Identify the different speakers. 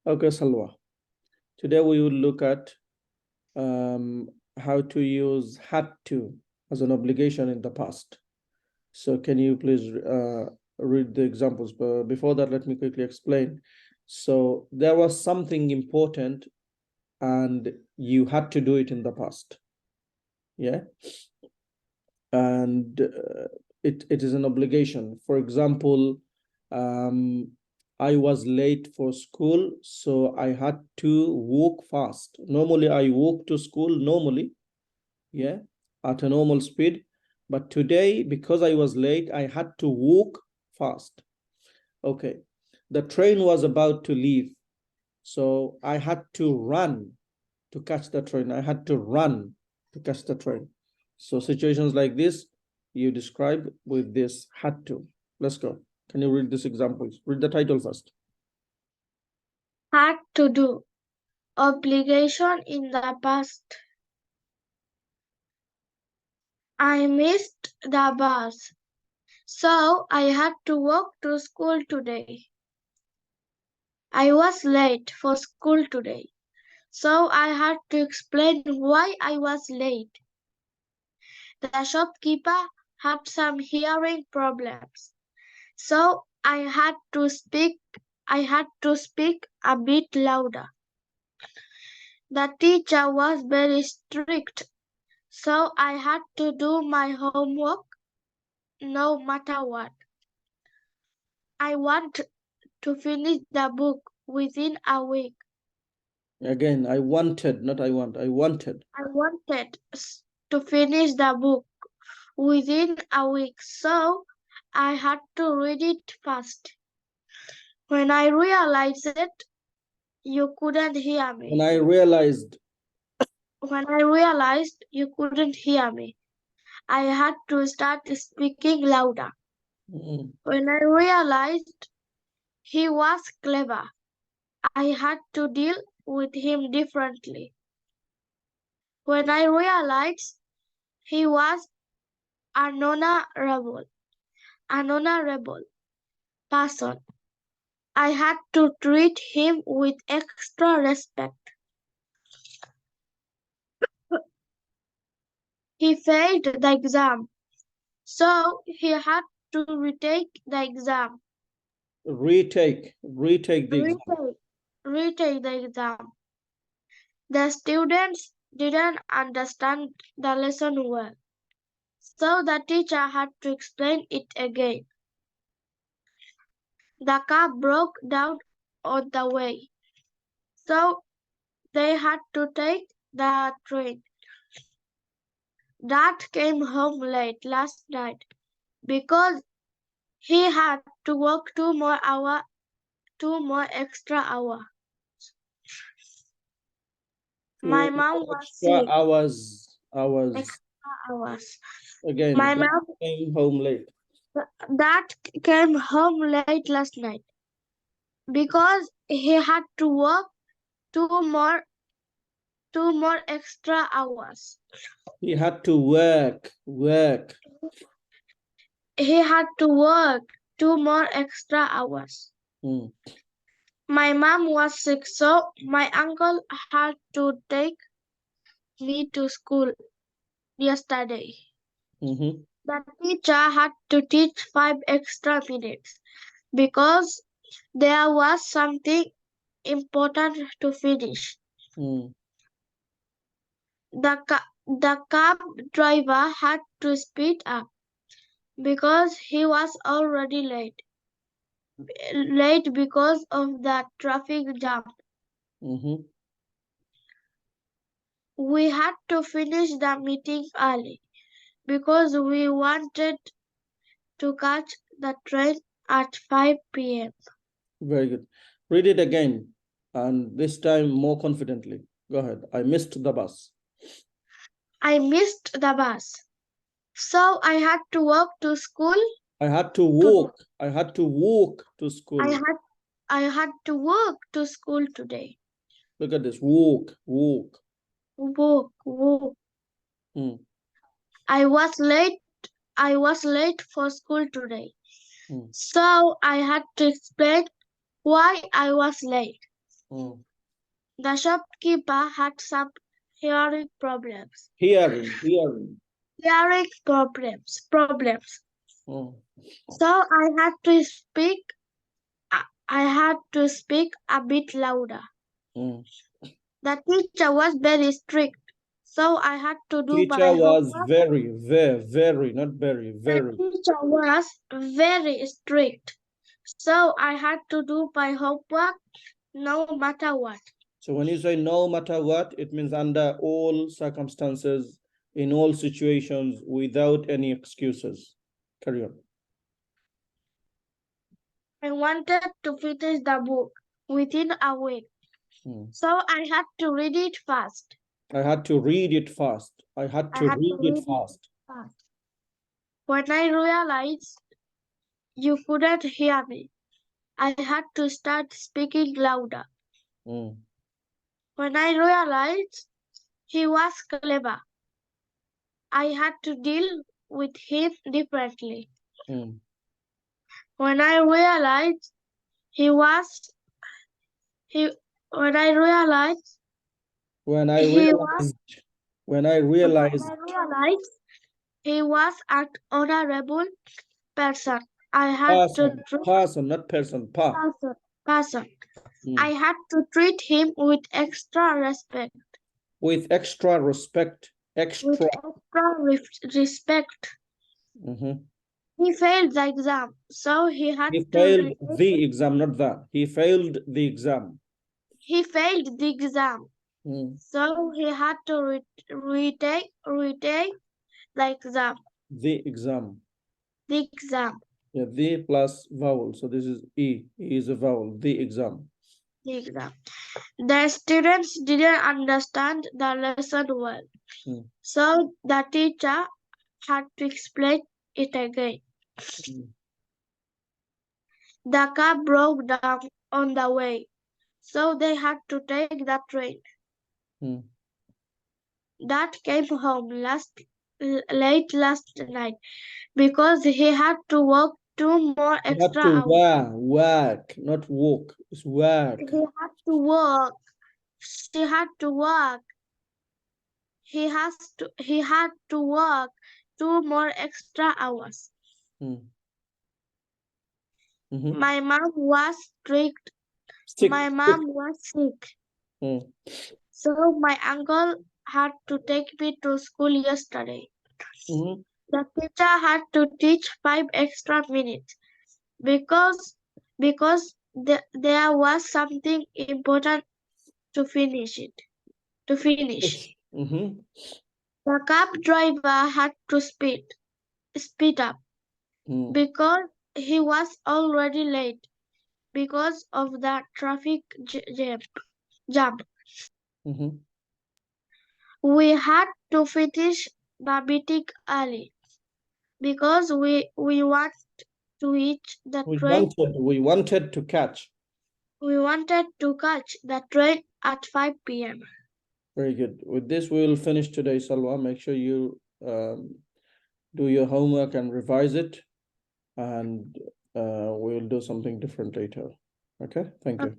Speaker 1: Okay, Salwa. Today we will look at how to use had to as an obligation in the past. So can you please read the examples? But before that, let me quickly explain. So there was something important and you had to do it in the past. Yeah. And it is an obligation. For example, I was late for school, so I had to walk fast. Normally, I walk to school normally, yeah, at a normal speed. But today, because I was late, I had to walk fast. Okay. The train was about to leave, so I had to run to catch the train. I had to run to catch the train. So situations like this, you describe with this had to. Let's go. Can you read these examples? Read the title first.
Speaker 2: Had to do. Obligation in the past. I missed the bus, so I had to walk to school today. I was late for school today, so I had to explain why I was late. The shopkeeper had some hearing problems, so I had to speak a bit louder. The teacher was very strict, so I had to do my homework no matter what. I want to finish the book within a week.
Speaker 1: Again, I wanted, not I want. I wanted.
Speaker 2: I wanted to finish the book within a week, so I had to read it fast. When I realized it, you couldn't hear me.
Speaker 1: When I realized
Speaker 2: You couldn't hear me, I had to start speaking louder. When I realized he was clever, I had to deal with him differently. When I realized he was an honorable person, I had to treat him with extra respect. He failed the exam, so he had to retake the exam.
Speaker 1: retake the exam.
Speaker 2: Retake the exam. The students didn't understand the lesson well, so the teacher had to explain it again. The car broke down on the way, so they had to take the train. Dad came home late last night because he had to work 2 more extra hours. My mom was sick.
Speaker 1: Hours.
Speaker 2: Extra hours.
Speaker 1: Again,
Speaker 2: My
Speaker 1: Dad
Speaker 2: mom
Speaker 1: came home late.
Speaker 2: Dad came home late last night because he had to work 2 more extra hours.
Speaker 1: He had to work.
Speaker 2: He had to work 2 more extra hours. My mom was sick, so my uncle had to take me to school yesterday. The teacher had to teach 5 extra minutes because there was something important to finish. The cab driver had to speed up because he was already late because of the traffic jam. We had to finish the meeting early because we wanted to catch the train at 5 p.m.
Speaker 1: Very good. Read it again, and this time more confidently. Go ahead. I missed the bus.
Speaker 2: I missed the bus, so I had to walk to school.
Speaker 1: I had to walk. I had to walk to school.
Speaker 2: I had to walk to school today.
Speaker 1: Look at this. Walk.
Speaker 2: Walk. I was late for school today. So I had to explain why I was late.
Speaker 1: Mm.
Speaker 2: The shopkeeper had some hearing problems.
Speaker 1: Hearing.
Speaker 2: Hearing problems.
Speaker 1: Mm.
Speaker 2: So I had to speak. I had to speak a bit louder.
Speaker 1: Mm.
Speaker 2: The teacher was very strict, so I had to do my
Speaker 1: Teacher was
Speaker 2: homework.
Speaker 1: very, not very,
Speaker 2: The
Speaker 1: very.
Speaker 2: teacher was very strict, so I had to do my homework no matter what.
Speaker 1: So when you say no matter what, it means under all circumstances, in all situations, without any excuses. Carry on.
Speaker 2: I wanted to finish the book within a week,
Speaker 1: Mm.
Speaker 2: so I had to read it fast.
Speaker 1: I had to read it fast. I had
Speaker 2: I
Speaker 1: to
Speaker 2: had
Speaker 1: read
Speaker 2: to
Speaker 1: it
Speaker 2: read it
Speaker 1: fast.
Speaker 2: fast. When I realized you couldn't hear me, I had to start speaking louder.
Speaker 1: Mm.
Speaker 2: When I realized he was clever, I had to deal with him differently.
Speaker 1: Mm.
Speaker 2: When I realized he was he when I realized
Speaker 1: When I
Speaker 2: he was
Speaker 1: when I
Speaker 2: when
Speaker 1: realized,
Speaker 2: I realized he was an honorable person, I had to treat
Speaker 1: person, not person,
Speaker 2: person.
Speaker 1: Mm.
Speaker 2: I had to treat him with extra respect.
Speaker 1: With extra respect,
Speaker 2: With extra respect.
Speaker 1: Mhm.
Speaker 2: He failed the exam, so he had
Speaker 1: He
Speaker 2: to
Speaker 1: failed the exam, not that. He failed the exam.
Speaker 2: he failed the exam,
Speaker 1: Mm.
Speaker 2: so he had to retake the exam.
Speaker 1: The exam.
Speaker 2: The exam.
Speaker 1: Yeah, the plus vowel. So this is E. E is a vowel. The exam.
Speaker 2: The exam. The students didn't understand the lesson well,
Speaker 1: Mm.
Speaker 2: so the teacher had to explain it again.
Speaker 1: Mm.
Speaker 2: The car broke down on the way, so they had to take the train.
Speaker 1: Mm.
Speaker 2: Dad came home late last night because he had to work 2 more
Speaker 1: You have
Speaker 2: extra
Speaker 1: to
Speaker 2: hours.
Speaker 1: work, not walk. It's work.
Speaker 2: He had to work. She had to work. He had to work 2 more extra hours.
Speaker 1: Mm. Mhm.
Speaker 2: My mom was strict. My mom was sick.
Speaker 1: Mm.
Speaker 2: So my uncle had to take me to school yesterday.
Speaker 1: Mhm.
Speaker 2: The teacher had to teach 5 extra minutes because there was something important to finish.
Speaker 1: Mhm.
Speaker 2: The cab driver had to speed up
Speaker 1: Mm.
Speaker 2: because he was already late because of the traffic jam.
Speaker 1: Mhm.
Speaker 2: We had to finish the meeting early because we want to reach the train.
Speaker 1: We wanted to catch.
Speaker 2: We wanted to catch the train at 5 p.m.
Speaker 1: Very good. With this, we will finish today, Salwa. Make sure you do your homework and revise it, and we'll do something different later. Okay, thank you.